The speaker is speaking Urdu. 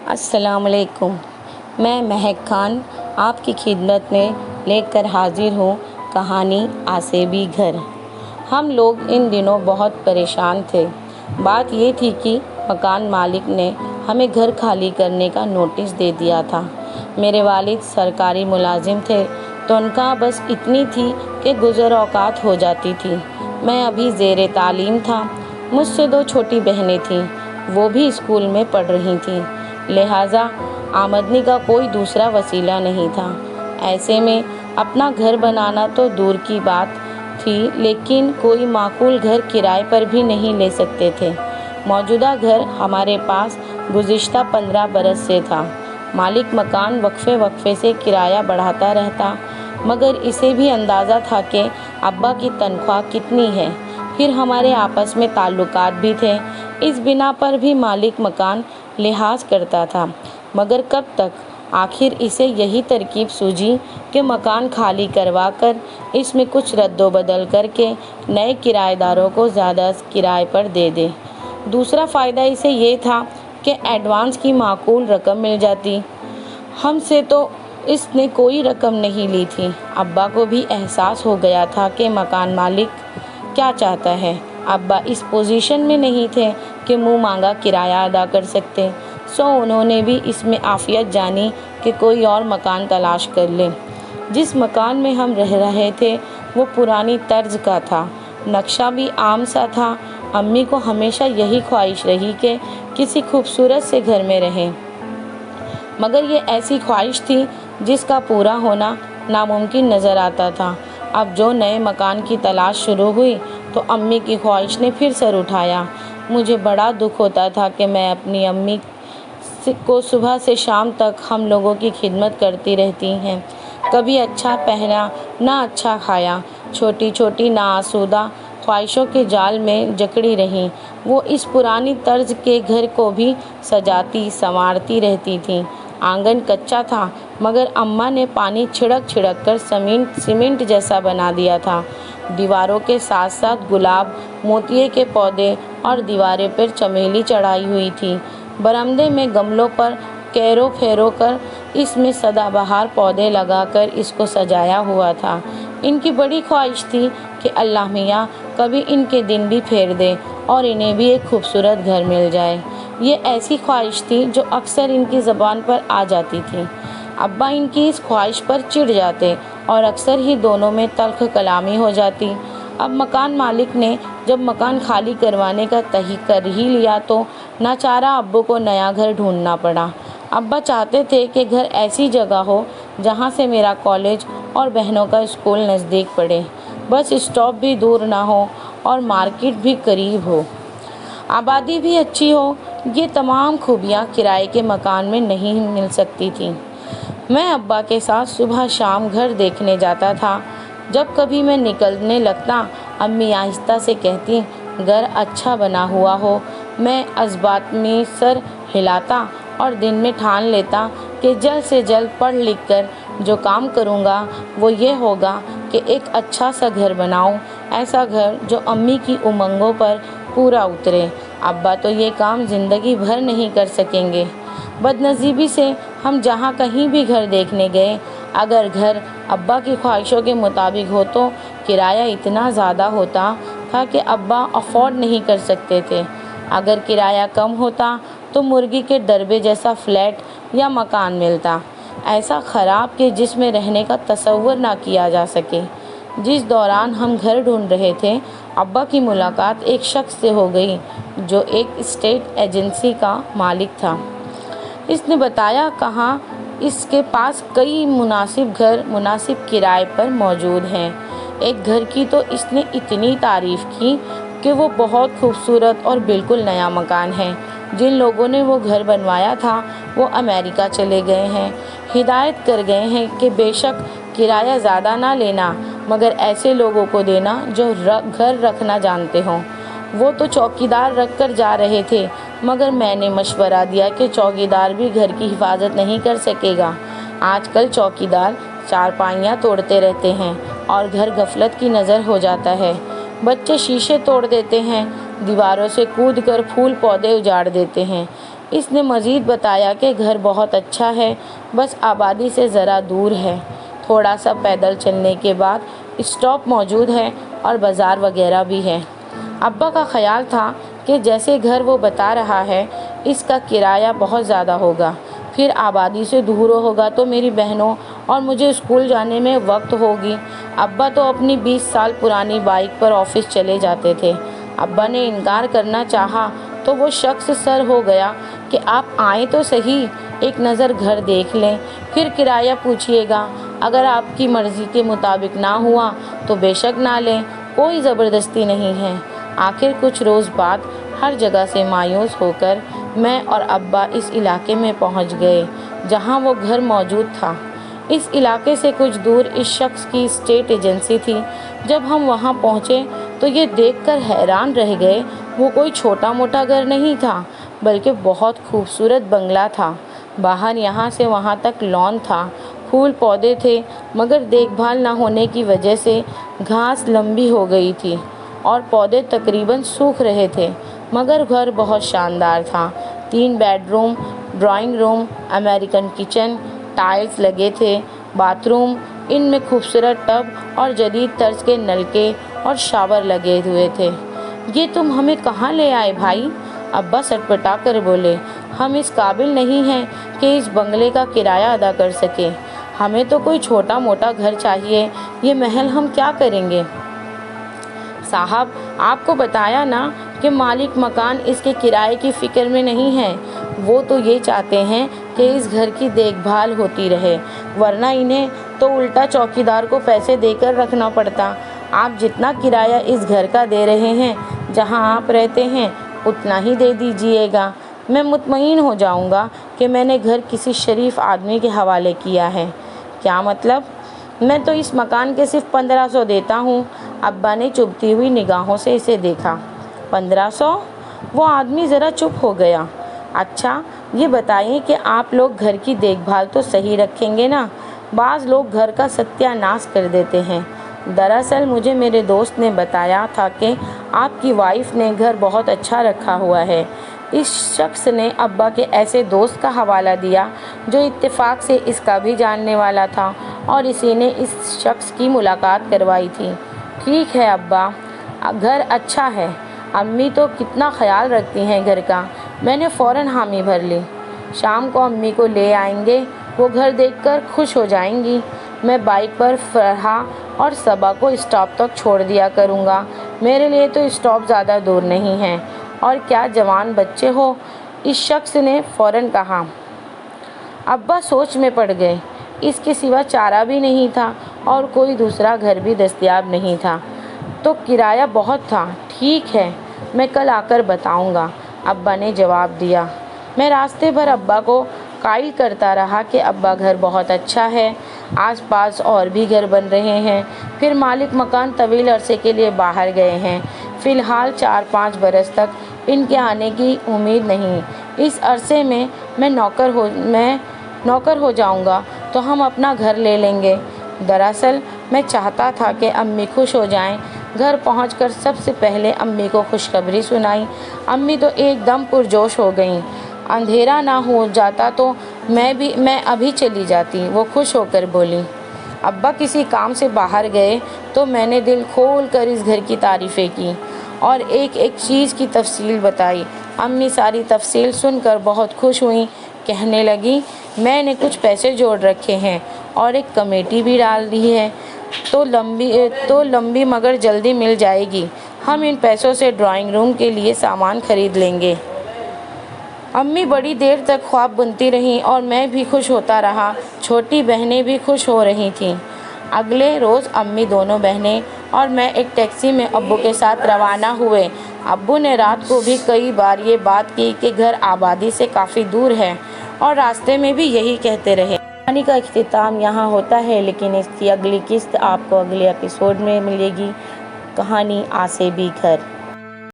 السلام علیکم۔ میں مہک خان آپ کی خدمت میں لے کر حاضر ہوں کہانی آسیبی گھر۔ ہم لوگ ان دنوں بہت پریشان تھے۔ بات یہ تھی کہ مکان مالک نے ہمیں گھر خالی کرنے کا نوٹس دے دیا تھا۔ میرے والد سرکاری ملازم تھے، تنخواہ بس اتنی تھی کہ گزر اوقات ہو جاتی تھی۔ میں ابھی زیر تعلیم تھا۔ مجھ سے 2 چھوٹی بہنیں تھیں، وہ بھی اسکول میں پڑھ رہی تھیں، لہٰذا آمدنی کا کوئی دوسرا وسیلہ نہیں تھا۔ ایسے میں اپنا گھر بنانا تو دور کی بات تھی، لیکن کوئی معقول گھر کرائے پر بھی نہیں لے سکتے تھے۔ موجودہ گھر ہمارے پاس گزشتہ 15 برس سے تھا۔ مالک مکان وقفے وقفے سے کرایہ بڑھاتا رہتا، مگر اسے بھی اندازہ تھا کہ ابا کی تنخواہ کتنی ہے، پھر ہمارے آپس میں تعلقات بھی تھے، اس بنا پر بھی مالک مکان لحاظ کرتا تھا۔ مگر کب تک؟ آخر اسے یہی ترکیب سوجھی کہ مکان خالی کروا کر اس میں کچھ رد و بدل کر کے نئے کرایہ داروں کو زیادہ کرائے پر دے دے۔ دوسرا فائدہ اسے یہ تھا کہ ایڈوانس کی معقول رقم مل جاتی۔ ہم سے تو اس نے کوئی رقم نہیں لی تھی۔ ابا کو بھی احساس ہو گیا تھا کہ مکان مالک کیا چاہتا ہے۔ ابا اس پوزیشن میں نہیں تھے کہ منہ مانگا کرایہ ادا کر سکتے، سو انہوں نے بھی اس میں عافیت جانی کہ کوئی اور مکان تلاش کر لیں۔ جس مکان میں ہم رہ رہے تھے وہ پرانی طرز کا تھا، نقشہ بھی عام سا تھا۔ امی کو ہمیشہ یہی خواہش رہی کہ کسی خوبصورت سے گھر میں رہیں، مگر یہ ایسی خواہش تھی جس کا پورا ہونا ناممکن نظر آتا تھا۔ اب جو نئے مکان کی تلاش شروع ہوئی تو امی کی خواہش نے پھر سر اٹھایا۔ مجھے بڑا دکھ ہوتا تھا کہ میں اپنی امی کو صبح سے شام تک ہم لوگوں کی خدمت کرتی رہتی ہیں، کبھی اچھا پہنا نہ اچھا کھایا، چھوٹی چھوٹی ناآسودہ خواہشوں کے جال میں جکڑی رہیں۔ وہ اس پرانی طرز کے گھر کو بھی سجاتی سنوارتی رہتی تھیں۔ آنگن کچا تھا، مگر اماں نے پانی چھڑک چھڑک کر سیمنٹ جیسا بنا دیا تھا۔ دیواروں کے ساتھ ساتھ گلاب، موتیے کے پودے اور دیواریں پر چمیلی چڑھائی ہوئی تھی۔ برآمدے میں گملوں پر کیروں پھیرو کر اس میں سدا بہار پودے لگا کر اس کو سجایا ہوا تھا۔ ان کی بڑی خواہش تھی کہ اللہ میاں کبھی ان کے دن بھی پھیر دے اور انہیں بھی ایک خوبصورت گھر مل جائے۔ یہ ایسی خواہش تھی جو اکثر ان کی زبان پر آ جاتی تھی۔ ابا ان کی اس خواہش پر چڑ جاتے اور اکثر ہی دونوں میں تلخ کلامی ہو جاتی۔ اب مکان مالک نے جب مکان خالی کروانے کا تہی کر ہی لیا تو ناچارہ ابو کو نیا گھر ڈھونڈنا پڑا۔ ابا چاہتے تھے کہ گھر ایسی جگہ ہو جہاں سے میرا کالج اور بہنوں کا اسکول نزدیک پڑے، بس اسٹاپ بھی دور نہ ہو اور مارکیٹ بھی قریب ہو، آبادی بھی اچھی ہو۔ یہ تمام خوبیاں کرائے کے مکان میں نہیں مل سکتی تھیں۔ میں ابا کے ساتھ صبح شام گھر دیکھنے جاتا تھا۔ جب کبھی میں نکلنے لگتا، امی آہستہ سے کہتی، گھر اچھا بنا ہوا ہو۔ میں ازبات سر ہلاتا اور دل میں ٹھان لیتا کہ جلد سے جلد پڑھ لکھ کر جو کام کروں گا وہ یہ ہوگا کہ ایک اچھا سا گھر بناؤں، ایسا گھر جو امی کی امنگوں پر پورا اترے۔ ابا تو یہ کام زندگی بھر نہیں کر سکیں گے۔ بدنصیبی سے ہم جہاں کہیں بھی گھر دیکھنے گئے، اگر گھر ابا کی خواہشوں کے مطابق ہو تو کرایہ اتنا زیادہ ہوتا تھا کہ ابا افورڈ نہیں کر سکتے تھے۔ اگر کرایہ کم ہوتا تو مرغی کے ڈربے جیسا فلیٹ یا مکان ملتا، ایسا خراب کہ جس میں رہنے کا تصور نہ کیا جا سکے۔ جس دوران ہم گھر ڈھونڈ رہے تھے، ابا کی ملاقات ایک شخص سے ہو گئی جو ایک اسٹیٹ ایجنسی کا مالک تھا۔ اس نے بتایا کہاں اس کے پاس کئی مناسب گھر مناسب کرائے پر موجود ہیں۔ ایک گھر کی تو اس نے اتنی تعریف کی کہ وہ بہت خوبصورت اور بالکل نیا مکان ہے۔ جن لوگوں نے وہ گھر بنوایا تھا وہ امریکہ چلے گئے ہیں۔ ہدایت کر گئے ہیں کہ بے شک کرایہ زیادہ نہ لینا، مگر ایسے لوگوں کو دینا جو گھر رکھنا جانتے ہوں۔ وہ تو چوکیدار رکھ کر جا رہے تھے، مگر میں نے مشورہ دیا کہ چوکیدار بھی گھر کی حفاظت نہیں کر سکے گا۔ آج کل چوکیدار چارپائیاں توڑتے رہتے ہیں اور گھر غفلت کی نظر ہو جاتا ہے۔ بچے شیشے توڑ دیتے ہیں، دیواروں سے کود کر پھول پودے اجاڑ دیتے ہیں۔ اس نے مزید بتایا کہ گھر بہت اچھا ہے، بس آبادی سے ذرا دور ہے، تھوڑا سا پیدل چلنے کے بعد اسٹاپ موجود ہے اور بازار وغیرہ بھی ہے۔ ابا کا خیال تھا کہ جیسے گھر وہ بتا رہا ہے اس کا کرایہ بہت زیادہ ہوگا، پھر آبادی سے دور ہوگا تو میری بہنوں اور مجھے اسکول جانے میں وقت ہوگی۔ ابا تو اپنی 20 سال پرانی بائک پر آفس چلے جاتے تھے۔ ابا نے انکار کرنا چاہا تو وہ شخص سر ہو گیا کہ آپ آئیں تو صحیح، ایک نظر گھر دیکھ لیں، پھر کرایہ پوچھیے گا، اگر آپ کی مرضی کے مطابق نہ ہوا تو بے شک نہ لیں، کوئی زبردستی نہیں ہے۔ آخر کچھ روز بعد ہر جگہ سے مایوس ہو کر میں اور ابا اس علاقے میں پہنچ گئے جہاں وہ گھر موجود تھا۔ اس علاقے سے کچھ دور اس شخص کی اسٹیٹ ایجنسی تھی۔ جب ہم وہاں پہنچے تو یہ دیکھ کر حیران رہ گئے، وہ کوئی چھوٹا موٹا گھر نہیں تھا بلکہ بہت خوبصورت بنگلہ تھا۔ باہر یہاں سے وہاں تک لان تھا، پھول پودے تھے، مگر دیکھ بھال نہ ہونے کی وجہ سے گھاس لمبی ہو گئی تھی اور پودے تقریباً سوکھ رہے تھے، مگر گھر بہت شاندار تھا۔ 3 bedroom, drawing room, American kitchen, tiles لگے تھے، باتھ روم، ان میں خوبصورت ٹب اور جدید طرز کے نلکے اور شاور لگے ہوئے تھے۔ یہ تم ہمیں کہاں لے آئے بھائی؟ ابا سٹپٹا کر بولے، ہم اس قابل نہیں ہیں کہ اس بنگلے کا کرایہ ادا کر سکیں، ہمیں تو کوئی چھوٹا موٹا گھر چاہیے، یہ محل ہم کیا کریں گے؟ صاحب، آپ کو بتایا نا کہ مالک مکان اس کے کرائے کی فکر میں نہیں ہے، وہ تو یہ چاہتے ہیں کہ اس گھر کی دیکھ بھال ہوتی رہے، ورنہ انہیں تو الٹا چوکیدار کو پیسے دے کر رکھنا پڑتا۔ آپ جتنا کرایہ اس گھر کا دے رہے ہیں، جہاں آپ رہتے ہیں اتنا ہی دے دیجیے گا، میں مطمئن ہو جاؤں گا کہ میں نے گھر کسی شریف آدمی کے حوالے کیا ہے۔ کیا مطلب؟ میں تو اس مکان کے صرف 1500 دیتا ہوں۔ ابا نے چبھتی ہوئی نگاہوں سے اسے دیکھا۔ 1500؟ وہ آدمی ذرا چپ ہو گیا۔ اچھا یہ بتائیے کہ آپ لوگ گھر کی دیکھ بھال تو صحیح رکھیں گے نا؟ بعض لوگ گھر کا ستیہ ناش کر دیتے ہیں۔ دراصل مجھے میرے دوست نے بتایا تھا کہ آپ کی وائف نے گھر بہت اچھا رکھا ہوا ہے۔ اس شخص نے ابا کے ایسے دوست کا حوالہ دیا جو اتفاق سے اس کا بھی جاننے والا تھا اور اسی نے اس شخص کی ملاقات کروائی تھی۔ ٹھیک ہے ابا، گھر اچھا ہے، امی تو کتنا خیال رکھتی ہیں گھر کا۔ میں نے فوراً حامی بھر لی۔ شام کو امی کو لے آئیں گے، وہ گھر دیکھ کر خوش ہو جائیں گی۔ میں بائک پر فرحہ اور صبا کو اسٹاپ تک چھوڑ دیا کروں گا، میرے لیے تو اسٹاپ زیادہ دور نہیں ہے۔ اور کیا جوان بچے ہو، اس شخص نے فوراً کہا۔ ابا سوچ میں پڑ گئے، اس کے سوا چارہ بھی نہیں تھا اور کوئی دوسرا گھر بھی دستیاب نہیں تھا، تو کرایہ بہت تھا۔ ٹھیک ہے، میں کل آ کر بتاؤں گا، ابا نے جواب دیا۔ میں راستے بھر ابا کو قائل کرتا رہا کہ ابا گھر بہت اچھا ہے، آس پاس اور بھی گھر بن رہے ہیں، پھر مالک مکان طویل عرصے کے لیے باہر گئے ہیں، فی الحال 4-5 برس تک ان کے آنے کی امید نہیں، اس عرصے میں میں نوکر ہو جاؤں گا تو ہم اپنا گھر لے لیں گے۔ دراصل میں چاہتا تھا کہ امی خوش ہو جائیں۔ گھر پہنچ کر سب سے پہلے امی کو خوشخبری سنائی۔ امی تو ایک دم پرجوش ہو گئیں۔ اندھیرا نہ ہو جاتا تو میں ابھی چلی جاتی، وہ خوش ہو کر بولی۔ ابا کسی کام سے باہر گئے تو میں نے دل کھول کر اس گھر کی تعریفیں کی اور ایک ایک چیز کی تفصیل بتائی۔ امی ساری تفصیل سن کر بہت خوش ہوئیں، کہنے لگیں، میں نے کچھ پیسے جوڑ رکھے ہیں اور ایک کمیٹی بھی ڈال دی ہے، تو لمبی مگر جلدی مل جائے گی، ہم ان پیسوں سے ڈرائنگ روم کے لیے سامان خرید لیں گے۔ امی بڑی دیر تک خواب بنتی رہیں اور میں بھی خوش ہوتا رہا، چھوٹی بہنیں بھی خوش ہو رہی تھیں۔ اگلے روز امی، دونوں بہنیں اور میں ایک ٹیکسی میں ابو کے ساتھ روانہ ہوئے۔ ابو نے رات کو بھی کئی بار یہ بات کی کہ گھر آبادی سے کافی دور ہے اور راستے میں بھی یہی کہتے رہے۔ کہانی کا اختتام یہاں ہوتا ہے، لیکن اس کی اگلی قسط آپ کو اگلے ایپیسوڈ میں ملے گی۔ کہانی آسے بھی گھر۔